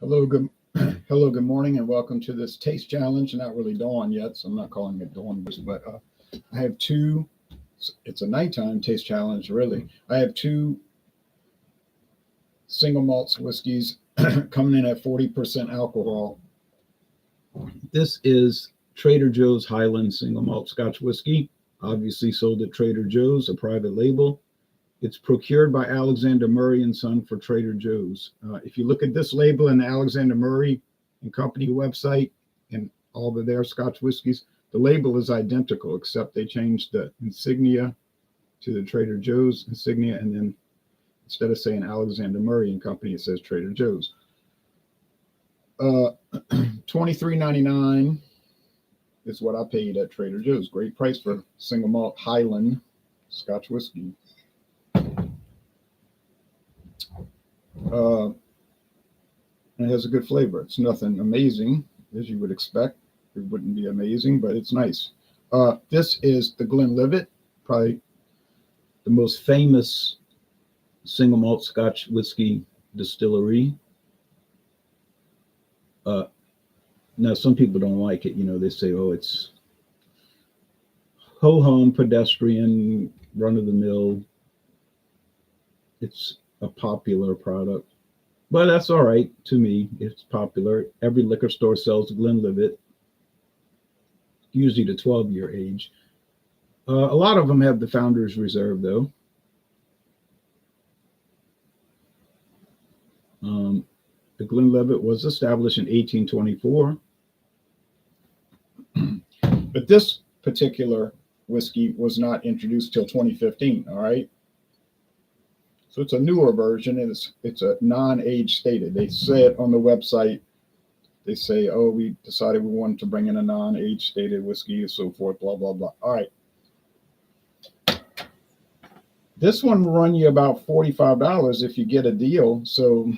Hello, good hello, good morning, and welcome to this taste challenge. Not really dawn yet, so I'm not calling it dawn, but I have two. It's a nighttime taste challenge, really. I have two single malts whiskeys coming in at 40% alcohol. This is Trader Joe's Highland single malt Scotch whiskey, obviously sold at Trader Joe's, a private label. It's procured by Alexander Murray and Son for Trader Joe's. If you look at this label in the Alexander Murray and Company website and all of their Scotch whiskeys, the label is identical, except they changed the insignia to the Trader Joe's insignia, and then instead of saying Alexander Murray and Company, it says Trader Joe's. $23.99 is what I paid at Trader Joe's. Great price for single malt Highland Scotch whiskey. It has a good flavor. It's nothing amazing, as you would expect. It wouldn't be amazing, but it's nice. This is the Glenlivet, probably the most famous single malt Scotch whiskey distillery. Now, some people don't like it. They say, oh, it's ho-hum, pedestrian, run-of-the-mill. It's a popular product. But that's all right to me. It's popular. Every liquor store sells Glenlivet, usually the 12-year age. A lot of them have the Founders Reserve, though. The Glenlivet was established in 1824. But this particular whiskey was not introduced till 2015, all right? So it's a newer version, and it's a non-age stated. They said on the website, they say, oh, we decided we wanted to bring in a non-age stated whiskey and so forth, blah, blah, blah. All right. This one will run you about $45 if you get a deal. So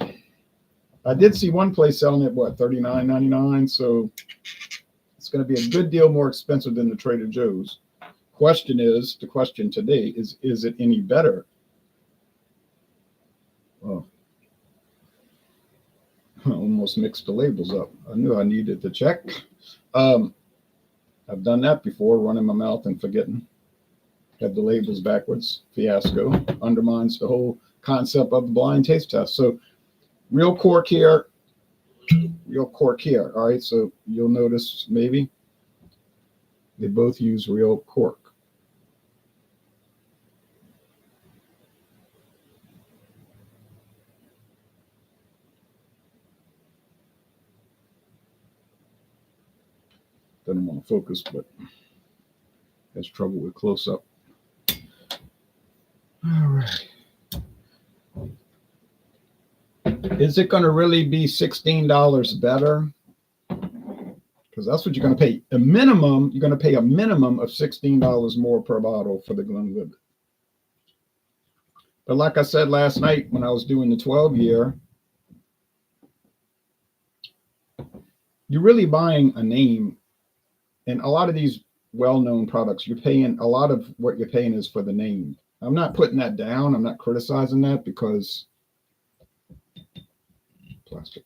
I did see one place selling it, $39.99. So it's going to be a good deal more expensive than the Trader Joe's. The question today is it any better? Oh, I almost mixed the labels up. I knew I needed to check. I've done that before, running my mouth and forgetting. Had the labels backwards. Fiasco. Undermines the whole concept of the blind taste test. So real cork here. All right, so you'll notice maybe they both use real cork. Doesn't want to focus, but has trouble with close up. All right. Is it going to really be $16 better? Because that's what you're going to pay. You're going to pay a minimum of $16 more per bottle for the Glenlivet. But like I said last night when I was doing the 12-year, you're really buying a name. And a lot of these well-known products, a lot of what you're paying is for the name. I'm not putting that down. I'm not criticizing that because plastic.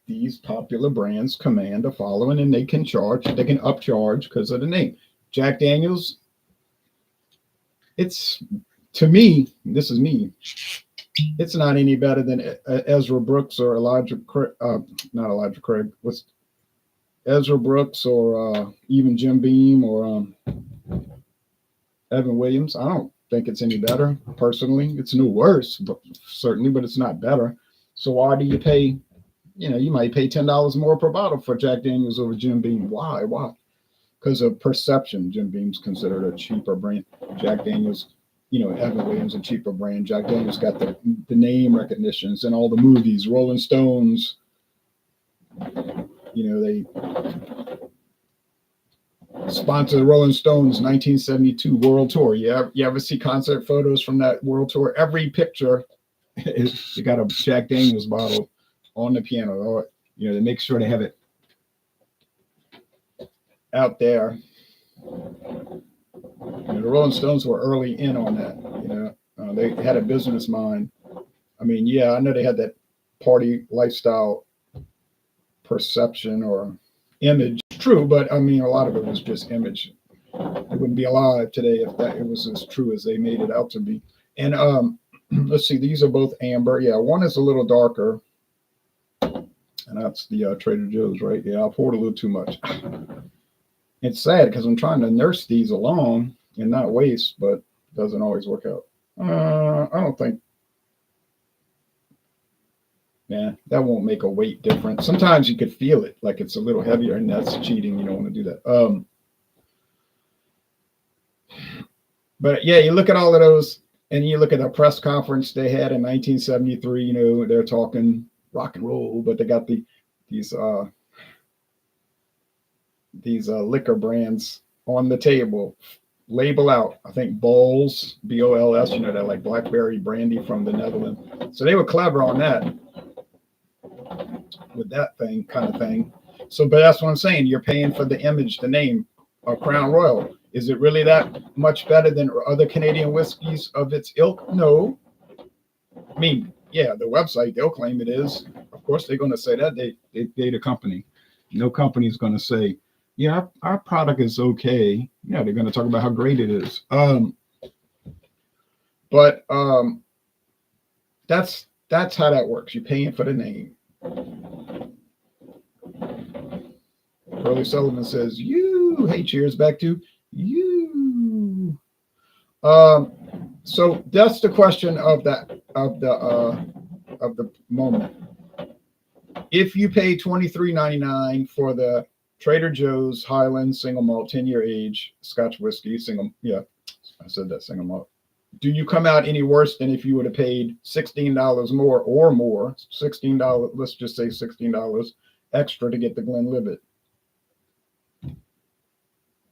These popular brands command a following, and they can upcharge because of the name. Jack Daniels, to me, this is me, it's not any better than Ezra Brooks or not Elijah Craig. What's Ezra Brooks or even Jim Beam or Evan Williams. I don't think it's any better, personally. It's no worse, but it's not better. So why do you pay, you might pay $10 more per bottle for Jack Daniels over Jim Beam. Why? Because of perception. Jim Beam's considered a cheaper brand. Jack Daniels, Evan Williams, a cheaper brand. Jack Daniels got the name recognitions in all the movies. Rolling Stones, they sponsor the Rolling Stones 1972 World Tour. You ever see concert photos from that World Tour? Every picture is you got a Jack Daniels bottle on the piano. Or, they make sure they have it out there. The Rolling Stones were early in on that. They had a business mind. I mean, yeah, I know they had that party lifestyle perception or image. True, but I mean, a lot of it was just image. It wouldn't be alive today if that it was as true as they made it out to be. And let's see, these are both amber. Yeah, one is a little darker, and that's the Trader Joe's, right? Yeah, I poured a little too much. It's sad because I'm trying to nurse these along and not waste, but it doesn't always work out. I don't think. Yeah, that won't make a weight difference. Sometimes you could feel it, like it's a little heavier, and that's cheating. You don't want to do that. But yeah, you look at all of those, and you look at the press conference they had in 1973. You know, they're talking rock and roll, but they got these liquor brands on the table, label out. I think Bols, Bols. You know, that like blackberry brandy from the Netherlands. So they were clever on that. With that thing kind of thing. So, but that's what I'm saying. You're paying for the image, the name of Crown Royal. Is it really that much better than other Canadian whiskeys of its ilk? No. I mean, yeah, the website, they'll claim it is. Of course, they're going to say that. They the company. No company is going to say, yeah, our product is okay. Yeah, they're going to talk about how great it is. But that's how that works. You're paying for the name. Curly Sullivan says, "You." Hey, cheers back to you. So that's the question of the moment. If you pay $23.99 for the Trader Joe's Highland single malt 10-year age Scotch whiskey, yeah, I said that, single malt. Do you come out any worse than if you would have paid $16 more or more? $16, let's just say $16 extra to get the Glenlivet.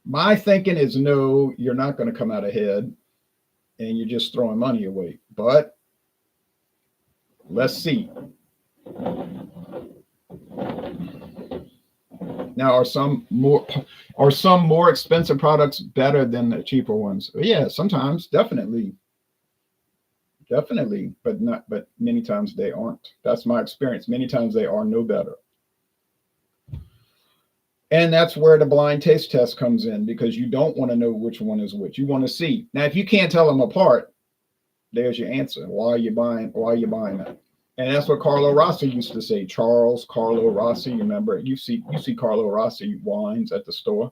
My thinking is no, you're not going to come out ahead, and you're just throwing money away. But let's see. Now, are some more expensive products better than the cheaper ones? Yeah, sometimes, definitely, but many times they aren't. That's my experience. Many times they are no better. And that's where the blind taste test comes in, because you don't want to know which one is which. You want to see. Now, if you can't tell them apart, there's your answer. Why are you buying that? And that's what Carlo Rossi used to say. Charles Carlo Rossi, remember? You see Carlo Rossi wines at the store.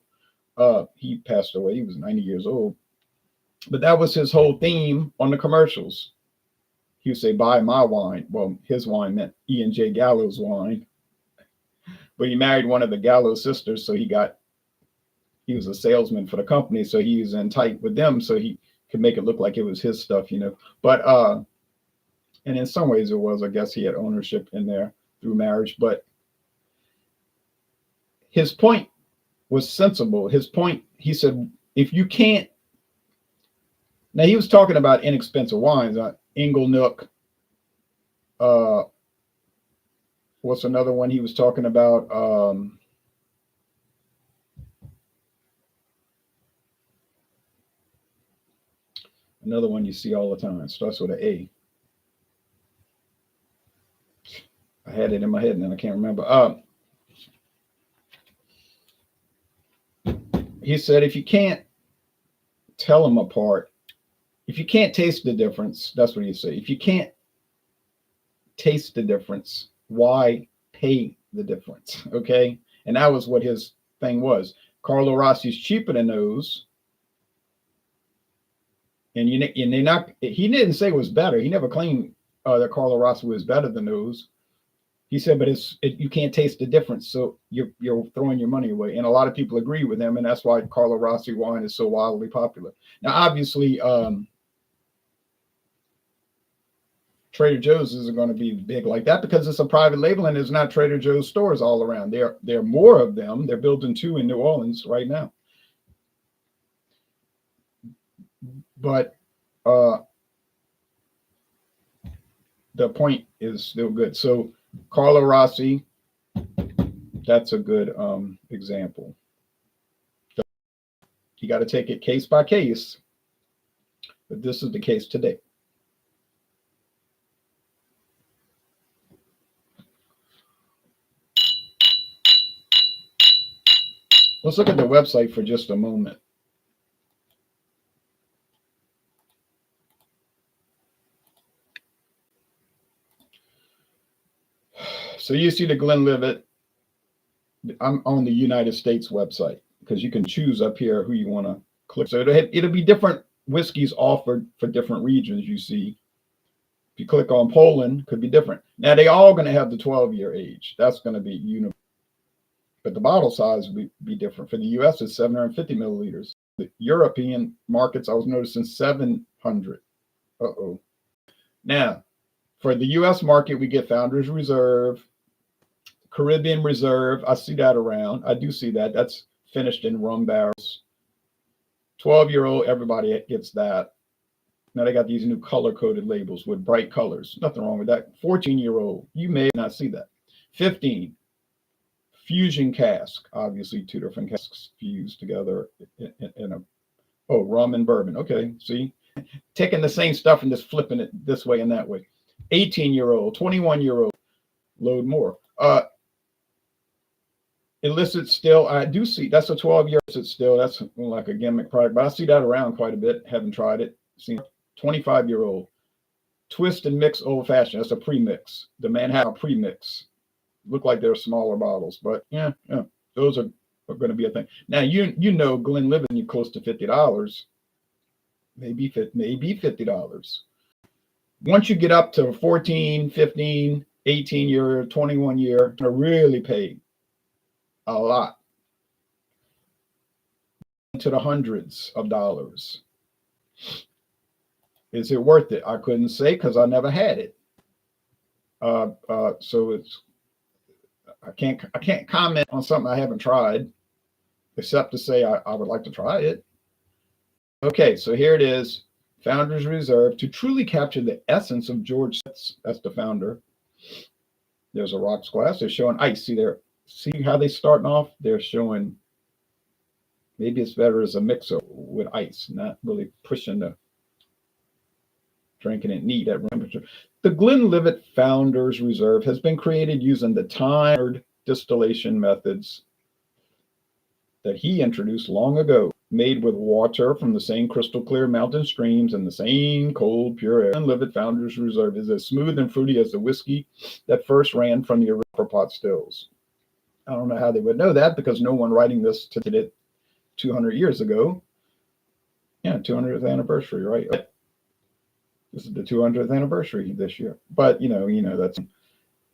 He passed away. He was 90 years old. But that was his whole theme on the commercials. He would say, "Buy my wine." Well, his wine meant Ian J. Gallo's wine. But he married one of the Gallo sisters, so he was a salesman for the company, so he was in tight with them, so he could make it look like it was his stuff, you know. But and in some ways it was. I guess he had ownership in there through marriage. But his point was sensible. His point, he said, if you can't. Now he was talking about inexpensive wines, Inglenook. What's another one he was talking about? Another one you see all the time. It starts with an A. I had it in my head and then I can't remember. He said, if you can't tell them apart, if you can't taste the difference, that's what he said. If you can't taste the difference, why pay the difference? Okay. And that was what his thing was. Carlo Rossi's cheaper than those. And he didn't say it was better. He never claimed that Carlo Rossi was better than those. He said, but you can't taste the difference, so you're throwing your money away. And a lot of people agree with him, and that's why Carlo Rossi wine is so wildly popular. Now, obviously, Trader Joe's isn't going to be big like that because it's a private label, and there's not Trader Joe's stores all around. There are more of them. They're building 2 in New Orleans right now. But the point is still good. So Carlo Rossi, that's a good example. You got to take it case by case, but this is the case today. Let's look at the website for just a moment. So you see the Glenlivet. I'm on the United States website because you can choose up here who you want to click. So it'll be different whiskeys offered for different regions. You see, if you click on Poland, could be different. Now they all going to have the 12-year age. That's going to be uniform, but the bottle size will be different. For the U.S., it's 750 milliliters. The European markets, I was noticing 700. Now, for the U.S. market, we get Founders Reserve, Caribbean Reserve. I see that around. I do see that. That's finished in rum barrels. 12-year-old, everybody gets that. Now they got these new color-coded labels with bright colors. Nothing wrong with that. 14-year-old, you may not see that. 15, fusion cask. Obviously, two different casks fused together in a, rum and bourbon. Okay, see? Taking the same stuff and just flipping it this way and that way. 18-year-old, 21-year-old, load more. Illicit still, I do see, that's a 12-year illicit still. That's like a gimmick product, but I see that around quite a bit. Haven't tried it. Seen 25-year-old. Twist and mix old fashioned. That's a premix. The Manhattan premix. Look like they're smaller bottles, but yeah, those are going to be a thing. Now you know Glenlivet, you close to $50, maybe $50. Once you get up to 14, 15, 18-year, 21-year, to really pay a lot, to the hundreds of dollars. Is it worth it? I couldn't say because I never had it. So it's I can't comment on something I haven't tried, except to say I would like to try it. Okay, so here it is, Founders Reserve, to truly capture the essence of George. That's the founder. There's a rocks glass. They're showing ice. See there. See how they starting off? They're showing. Maybe it's better as a mixer with ice, not really pushing the drinking it neat at room temperature. The Glenlivet Founders Reserve has been created using the timed distillation methods that he introduced long ago, made with water from the same crystal clear mountain streams and the same cold, pure air. Glenlivet Founders Reserve is as smooth and fruity as the whiskey that first ran from the original pot stills. I don't know how they would know that because no one writing this did it 200 years ago. Yeah, 200th anniversary, right? This is the 200th anniversary this year. But, you know, that's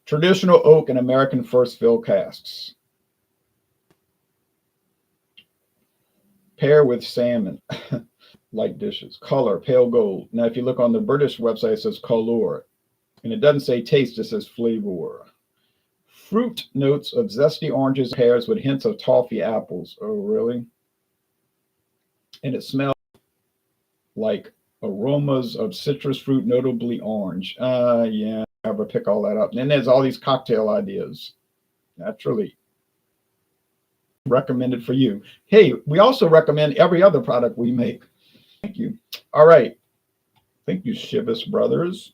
traditional oak and American first fill casks. Pair with salmon, light dishes. Color, pale gold. Now, if you look on the British website, it says color. And it doesn't say taste, it says flavor. Fruit notes of zesty oranges, pears with hints of toffee apples. Oh, really? And it smells like aromas of citrus fruit, notably orange. Yeah, I ever pick all that up. And then there's all these cocktail ideas. Naturally. Recommended for you. Hey, we also recommend every other product we make. Thank you. All right. Thank you, Chivas Brothers.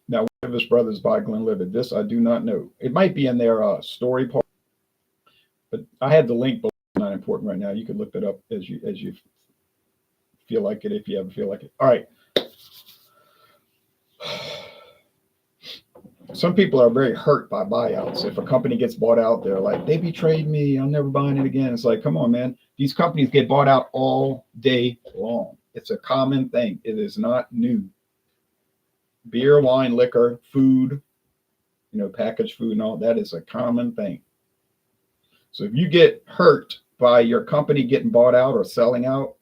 Now, Chivas Brothers by Glenlivet. This I do not know. It might be in their story part, but I had the link, but it's not important right now. You can look that up as you feel like it, if you ever feel like it. All right. Some people are very hurt by buyouts. If a company gets bought out, they're like, they betrayed me. I'm never buying it again. It's like, come on, man. These companies get bought out all day long. It's a common thing. It is not new. Beer, wine, liquor, food, packaged food and all that is a common thing. So if you get hurt by your company getting bought out or selling out,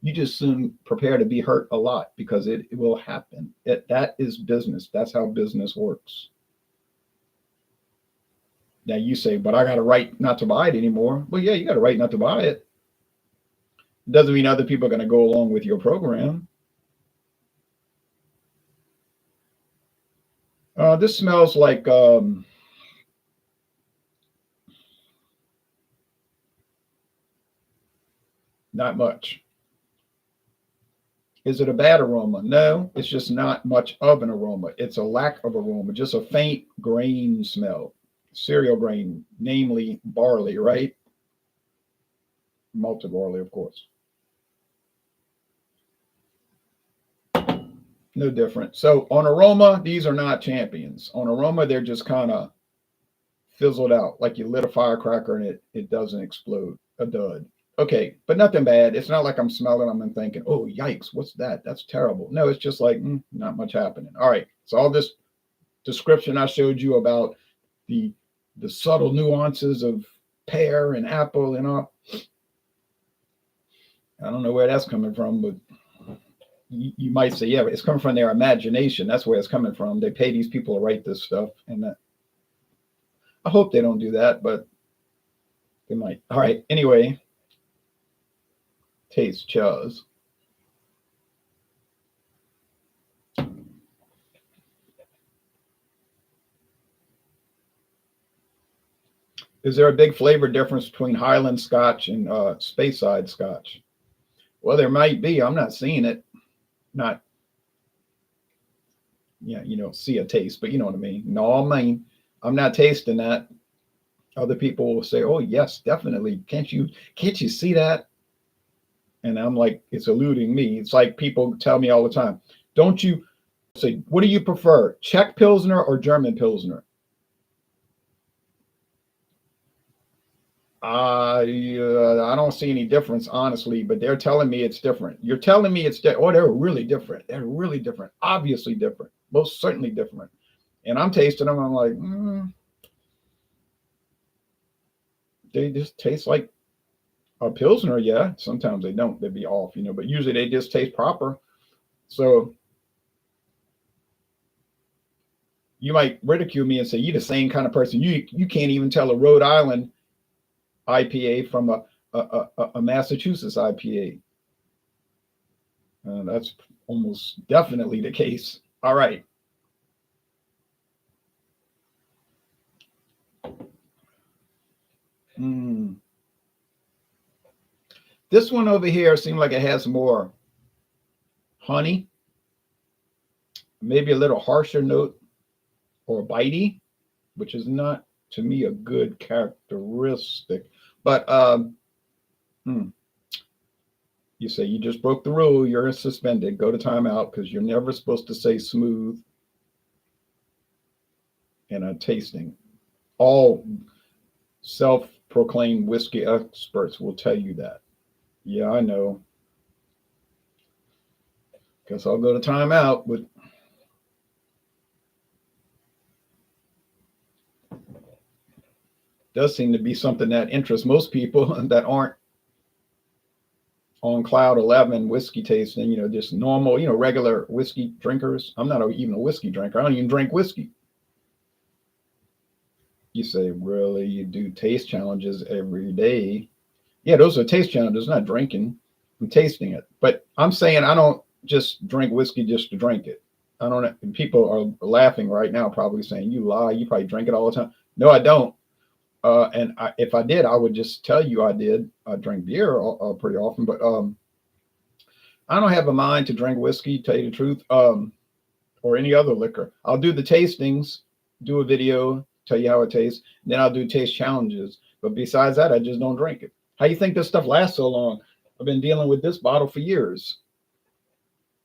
you just soon prepare to be hurt a lot because it will happen. That is business. That's how business works. Now you say, but I got a right not to buy it anymore. Well, yeah, you got a right not to buy it. It doesn't mean other people are going to go along with your program. This smells like not much. Is it a bad aroma? No, it's just not much of an aroma. It's a lack of aroma, just a faint grain smell. Cereal grain, namely barley, right? Malted barley, of course. No different. So on aroma, these are not champions. On aroma, they're just kind of fizzled out, like you lit a firecracker and it doesn't explode. A dud. Okay, but nothing bad. It's not like I'm smelling them and thinking, oh, yikes, what's that? That's terrible. No, it's just like, not much happening. All right, so all this description I showed you about the subtle nuances of pear and apple and all, I don't know where that's coming from, but you might say, yeah, it's coming from their imagination. That's where it's coming from. They pay these people to write this stuff, and I hope they don't do that, but they might. All right, anyway, taste Chuz. Is there a big flavor difference between Highland Scotch and Speyside Scotch? Well, there might be. I'm not seeing it. Not, yeah, you don't see a taste, but you know what I mean. No, I mean, I'm not tasting that. Other people will say, "Oh, yes, definitely. Can't you see that?" And I'm like, it's eluding me. It's like people tell me all the time, "Don't you say, what do you prefer, Czech Pilsner or German Pilsner?" I don't see any difference, honestly, but they're telling me it's different. You're telling me oh, they're really different. They're really different. Obviously different. Most certainly different. And I'm tasting them. I'm like, they just taste like a Pilsner. Yeah. Sometimes they don't. They'd be off, but usually they just taste proper. So you might ridicule me and say, you're the same kind of person. You can't even tell a Rhode Island IPA from a Massachusetts IPA. That's almost definitely the case. All right. This one over here seems like it has more honey, maybe a little harsher note or bitey, which is not, to me, a good characteristic. But you say you just broke the rule. You're suspended. Go to timeout because you're never supposed to say smooth in a tasting. All self-proclaimed whiskey experts will tell you that. Yeah, I know. Guess I'll go to timeout. But does seem to be something that interests most people that aren't on cloud 11 whiskey tasting, just normal, regular whiskey drinkers. I'm not even a whiskey drinker. I don't even drink whiskey. You say, really? You do taste challenges every day? Yeah, those are taste challenges, not drinking. I'm tasting it. But I'm saying I don't just drink whiskey just to drink it. I don't. People are laughing right now, probably saying, you lie. You probably drink it all the time. No, I don't. And if I did, I would just tell you I did. I drink beer pretty often, but I don't have a mind to drink whiskey, tell you the truth, or any other liquor. I'll do the tastings, do a video, tell you how it tastes. Then I'll do taste challenges. But besides that, I just don't drink it. How you think this stuff lasts so long? I've been dealing with this bottle for years.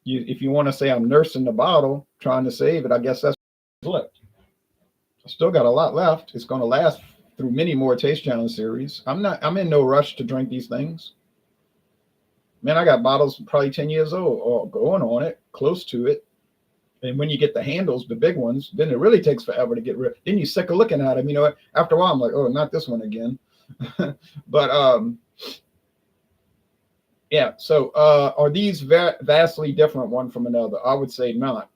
If you want to say I'm nursing the bottle, trying to save it, I guess that's left. I still got a lot left. It's going to last through many more taste challenge series. I'm in no rush to drink these things. Man, I got bottles probably 10 years old or going on it, close to it. And when you get the handles, the big ones, then it really takes forever to get rid. Then you're sick of looking at them. After a while, I'm like, oh, not this one again. But yeah. So are these vastly different one from another? I would say not.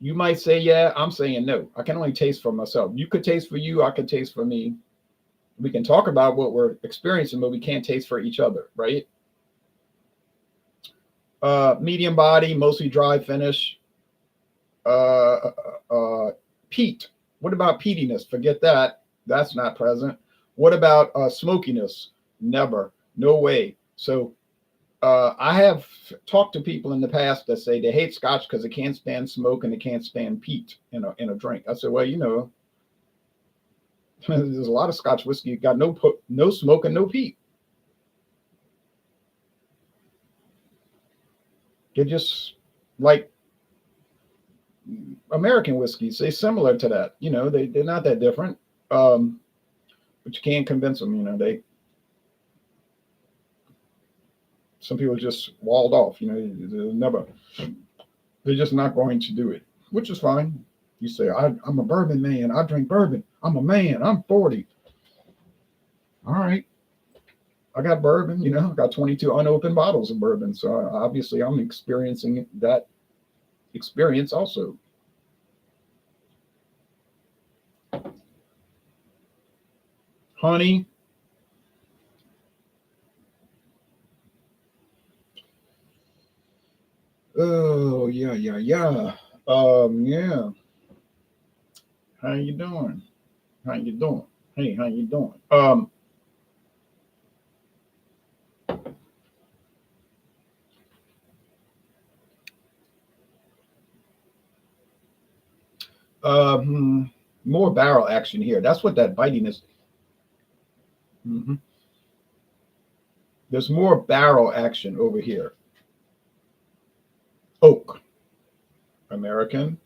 You might say, yeah. I'm saying no. I can only taste for myself. You could taste for you. I could taste for me. We can talk about what we're experiencing, but we can't taste for each other, right? Medium body, mostly dry finish. Peat. What about peatiness? Forget that. That's not present. What about smokiness? Never. No way. So I have talked to people in the past that say they hate Scotch because they can't stand smoke and they can't stand peat in a drink. I said, well, There's a lot of Scotch whiskey got no smoke and no peat. They're just like American whiskeys. They're similar to that. They're not that different. But you can't convince them. Some people just walled off. They're just not going to do it, which is fine. You say, I'm a bourbon man. I drink bourbon. I'm a man. I'm 40. All right. I got bourbon, I got 22 unopened bottles of bourbon. So obviously I'm experiencing that experience also. Honey. Oh, yeah. Yeah. How you doing? Hey, how you doing? More barrel action here. That's what that biting is. Mm-hmm. There's more barrel action over here. Oak. American.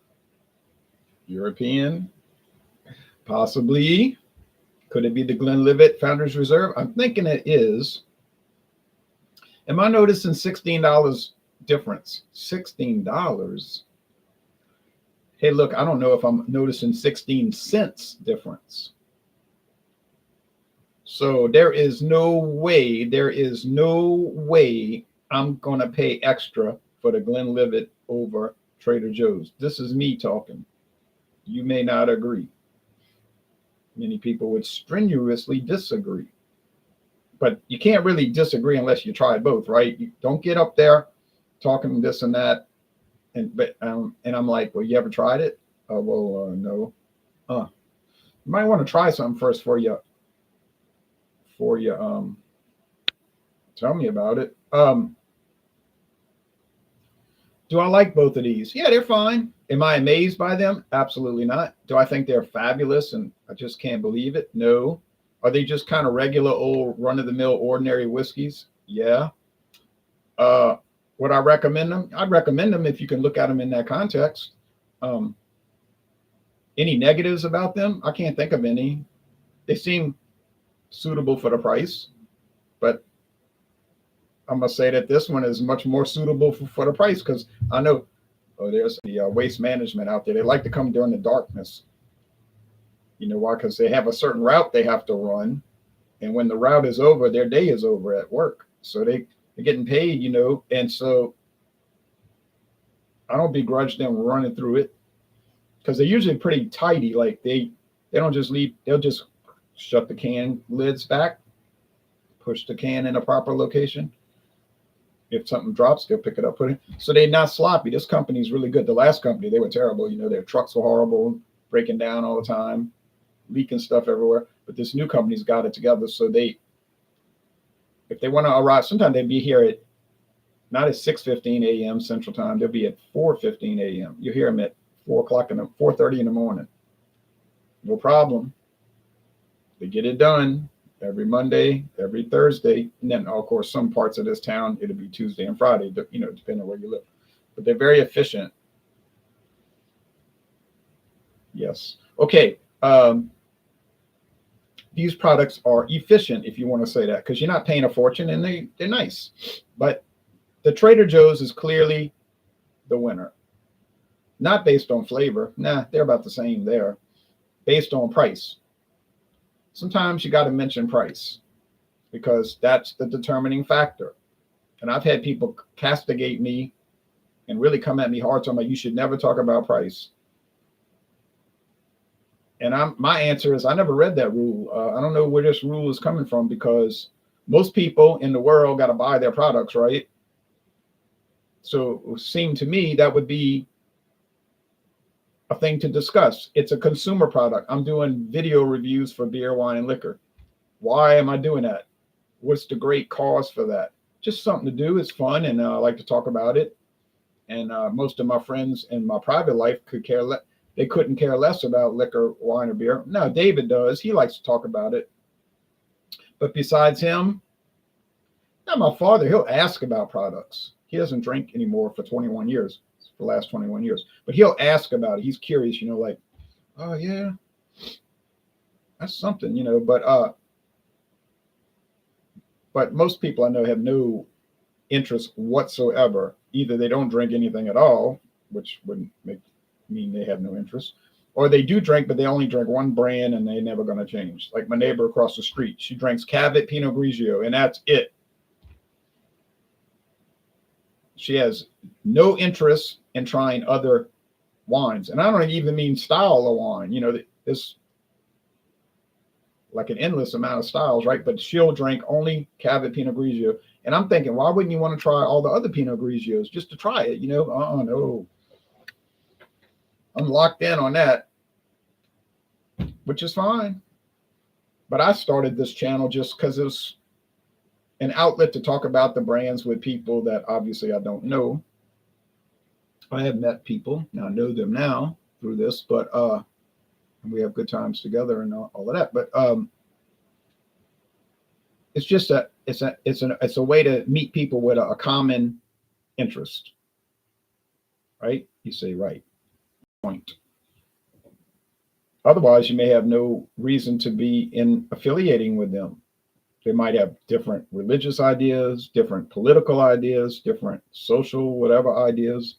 European. Possibly. Could it be the Glenlivet Founders Reserve? I'm thinking it is. Am I noticing $16 difference? $16. Hey, look, I don't know if I'm noticing 16 cents difference. So there is no way I'm going to pay extra for the Glenlivet over Trader Joe's. This is me talking. You may not agree. Many people would strenuously disagree. But you can't really disagree unless you try both, right? You don't get up there talking this and that. And I'm like, well, you ever tried it? No. You might want to try something first for you tell me about it. Do I like both of these? Yeah, they're fine. Am I amazed by them? Absolutely not. Do I think they're fabulous and I just can't believe it? No. Are they just kind of regular old run-of-the-mill ordinary whiskeys? Yeah. Would I recommend them? I'd recommend them if you can look at them in that context. Any negatives about them? I can't think of any. They seem suitable for the price, but I must say that this one is much more suitable for the price because I know there's the waste management out there. They like to come during the darkness. You know why? Because they have a certain route they have to run. And when the route is over, their day is over at work. So they're getting paid, and so I don't begrudge them running through it because they're usually pretty tidy. Like they don't just leave, they'll just shut the can lids back, push the can in a proper location. If something drops, they'll pick it up, put it. So they're not sloppy. This company's really good. The last company, they were terrible. Their trucks were horrible, breaking down all the time, leaking stuff everywhere. But this new company's got it together. So if they want to arrive, sometimes they'd be here at not at 6:15 a.m. Central Time. They'll be at 4:15 a.m. You hear them at 4:30 in the morning. No problem. They get it done every Monday, every Thursday, and then of course some parts of this town it'll be Tuesday and Friday, depending on where you live. But they're very efficient. Yes. Okay. These products are efficient, if you want to say that, because you're not paying a fortune, and they're nice. But the Trader Joe's is clearly the winner. Not based on flavor. Nah, they're about the same there. Based on price. Sometimes you got to mention price because that's the determining factor. And I've had people castigate me and really come at me hard talking about you should never talk about price. And my answer is I never read that rule. I don't know where this rule is coming from because most people in the world got to buy their products, right? So it seemed to me that would be a thing to discuss. It's a consumer product. I'm doing video reviews for beer, wine, and liquor. Why am I doing that? What's the great cause for that? Just something to do. It's fun, and I like to talk about it. And most of my friends in my private life could care less. they couldn't care less about liquor, wine, or beer. No, David does. He likes to talk about it. But besides him, now my father, he'll ask about products. He doesn't drink anymore for 21 years, for the last 21 years. But he'll ask about it. He's curious, like, oh yeah, that's something, but most people I know have no interest whatsoever. Either they don't drink anything at all, which wouldn't mean they have no interest, or they do drink, but they only drink one brand and they're never going to change. Like my neighbor across the street, she drinks Cavit Pinot Grigio, and that's it. She has no interest in trying other wines. And I don't even mean style of wine. There's like an endless amount of styles, right? But she'll drink only Cavit Pinot Grigio. And I'm thinking, why wouldn't you want to try all the other Pinot Grigios just to try it? No. I'm locked in on that, which is fine. But I started this channel just because it was an outlet to talk about the brands with people that obviously I don't know. I have met people, now I know them now through this, but we have good times together and all of that. But it's just it's a way to meet people with a common interest, right? You say right. Point. Otherwise, you may have no reason to be in affiliating with them. They might have different religious ideas, different political ideas, different social whatever ideas,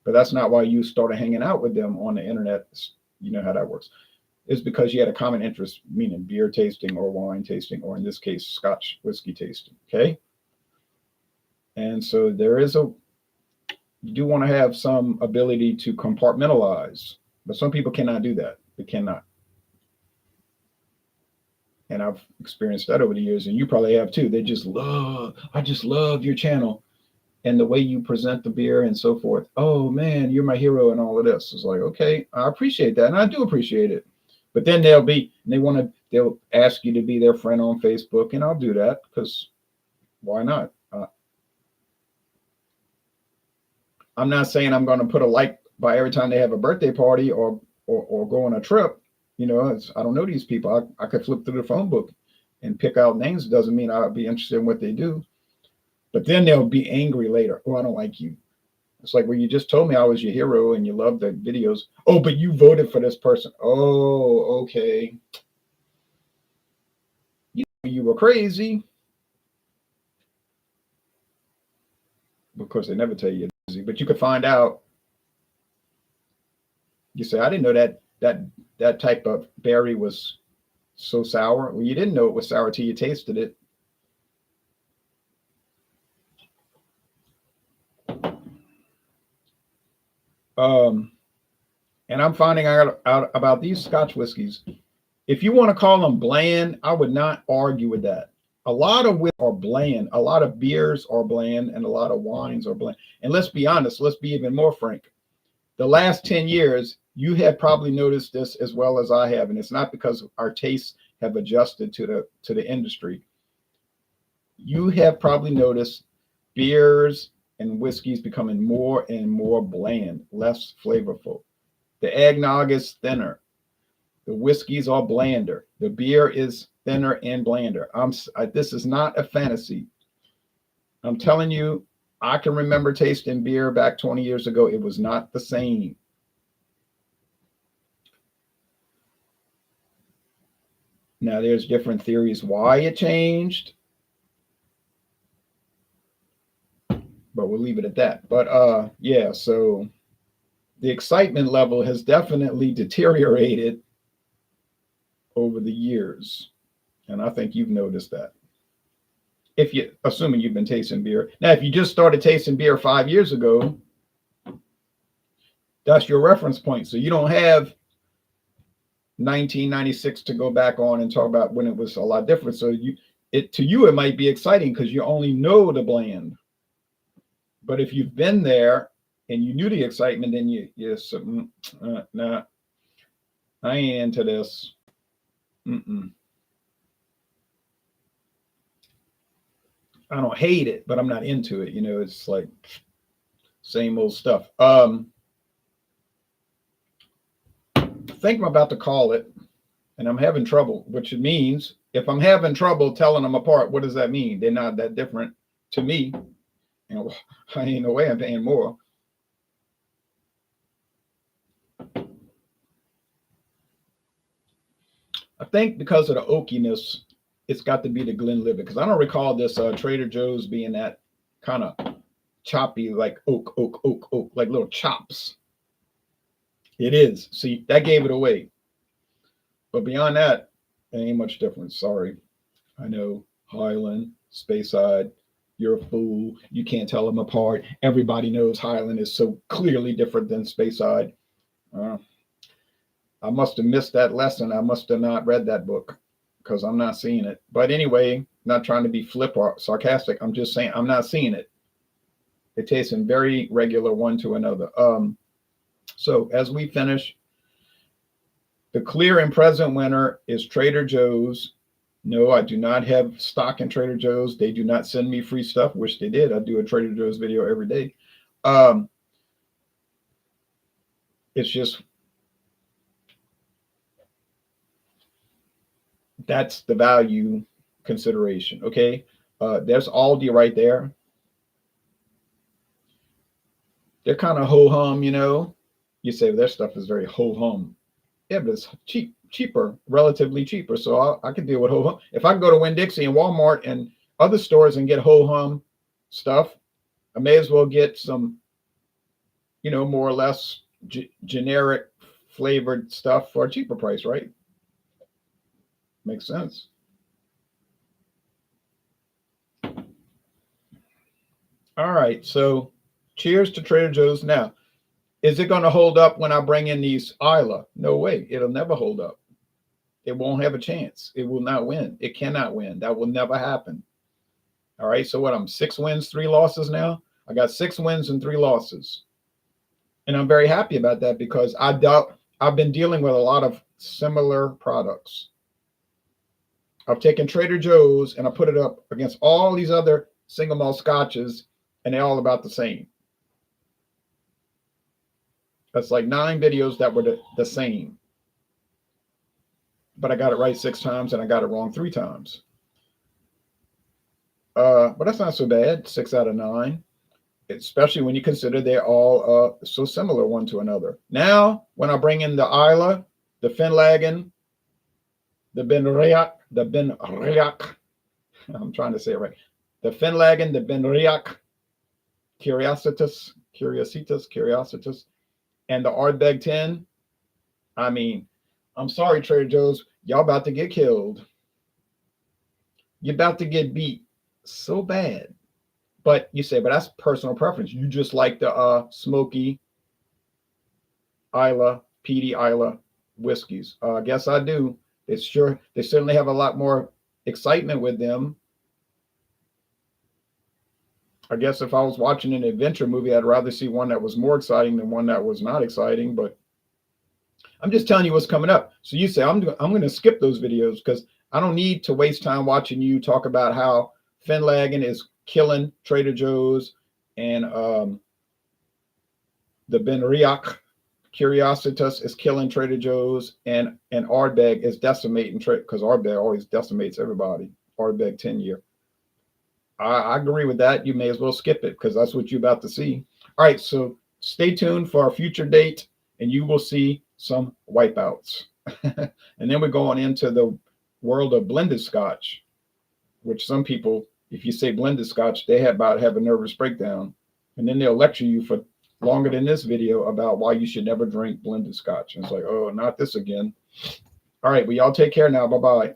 but that's not why you started hanging out with them on the internet. You know how that works. It's because you had a common interest, meaning beer tasting or wine tasting, or in this case, Scotch whiskey tasting. Okay. And so you do want to have some ability to compartmentalize, but some people cannot do that. They cannot. And I've experienced that over the years, and you probably have too. I just love your channel and the way you present the beer and so forth. Oh man, you're my hero and all of this. It's like, okay, I appreciate that. And I do appreciate it. But then they'll ask you to be their friend on Facebook, and I'll do that because why not? I'm not saying I'm going to put a like by every time they have a birthday party or go on a trip. I don't know these people. I could flip through the phone book and pick out names. It doesn't mean I'll be interested in what they do. But then they'll be angry later. Oh, I don't like you. It's like, well, you just told me I was your hero and you love the videos. Oh, but you voted for this person. Oh, okay. You were crazy. Of course, they never tell you you're crazy, but you could find out. You say, I didn't know that type of berry was so sour. Well, you didn't know it was sour till you tasted it. And I'm finding out about these Scotch whiskeys. If you want to call them bland, I would not argue with that. A lot of whiskeys are bland. A lot of beers are bland, and a lot of wines are bland. And let's be honest. Let's be even more frank. The last 10 years, you have probably noticed this as well as I have, and it's not because our tastes have adjusted to the industry. You have probably noticed beers and whiskeys becoming more and more bland, less flavorful. The eggnog is thinner. The whiskeys are blander. The beer is thinner and blander. This is not a fantasy. I'm telling you, I can remember tasting beer back 20 years ago. It was not the same. Now, there's different theories why it changed, but we'll leave it at that. But yeah, so the excitement level has definitely deteriorated over the years, and I think you've noticed that. Assuming you've been tasting beer. Now, if you just started tasting beer 5 years ago, that's your reference point. So you don't have 1996 to go back on and talk about when it was a lot different. So to you, it might be exciting because you only know the bland. But if you've been there and you knew the excitement, then nah, I ain't into this. I don't hate it, but I'm not into it. It's like same old stuff. think I'm about to call it, and I'm having trouble, which means if I'm having trouble telling them apart, what does that mean? They're not that different to me. You know, I ain't no way I'm paying more. I think because of the oakiness, it's got to be the Glenlivet, because I don't recall this Trader Joe's being that kind of choppy, like oak, like little chops. It is. See, that gave it away. But beyond that, there ain't much difference. Sorry. I know Highland, Speyside, you're a fool. You can't tell them apart. Everybody knows Highland is so clearly different than Speyside. I must have missed that lesson. I must have not read that book because I'm not seeing it. But anyway, not trying to be flip or sarcastic. I'm just saying I'm not seeing it. It tastes in very regular one to another. So as we finish, the clear and present winner is Trader Joe's. No, I do not have stock in Trader Joe's. They do not send me free stuff. Wish they did. I do a Trader Joe's video every day. It's just, that's the value consideration. Okay. There's Aldi right there. They're kind of ho-hum, you know. You say their stuff is very ho-hum. Yeah, but it's cheaper, relatively cheaper. So I can deal with ho-hum. If I can go to Winn-Dixie and Walmart and other stores and get ho-hum stuff, I may as well get some, you know, more or less generic flavored stuff for a cheaper price, right? Makes sense. All right, so cheers to Trader Joe's. Now, is it going to hold up when I bring in these Isla? No way. It'll never hold up. It won't have a chance. It will not win. It cannot win. That will never happen. All right, so what? I'm 6 wins, 3 losses now. I got 6 wins and 3 losses. And I'm very happy about that because I've been dealing with a lot of similar products. I've taken Trader Joe's and I put it up against all these other single malt scotches, and they're all about the same. That's like 9 videos that were the same. But I got it right 6 times and I got it wrong 3 times. But that's not so bad. 6 out of 9. Especially when you consider they're all so similar one to another. Now, when I bring in the Isla, the Finlagen, the Ben Riach, I'm trying to say it right. The Finlagen, the Ben Riach, Curiositas, and the Ardbeg 10. I mean, I'm sorry, Trader Joe's, y'all about to get killed. You're about to get beat so bad. But you say, but that's personal preference. You just like the smoky Isla, peaty Isla whiskeys. I guess I do. They certainly have a lot more excitement with them. I guess if I was watching an adventure movie, I'd rather see one that was more exciting than one that was not exciting. But I'm just telling you what's coming up. So you say, I'm going to skip those videos because I don't need to waste time watching you talk about how Finlagen is killing Trader Joe's and the Ben Riach Curiositas is killing Trader Joe's, and Ardbeg is decimating because Ardbeg always decimates everybody. Ardbeg 10-year. I agree with that. You may as well skip it because that's what you're about to see. All right, so stay tuned for our future date, and you will see some wipeouts. And then we're going into the world of blended Scotch, which some people, if you say blended Scotch, they have a nervous breakdown. And then they'll lecture you for longer than this video about why you should never drink blended Scotch. And it's like, oh, not this again. All right, well, y'all take care now. Bye-bye.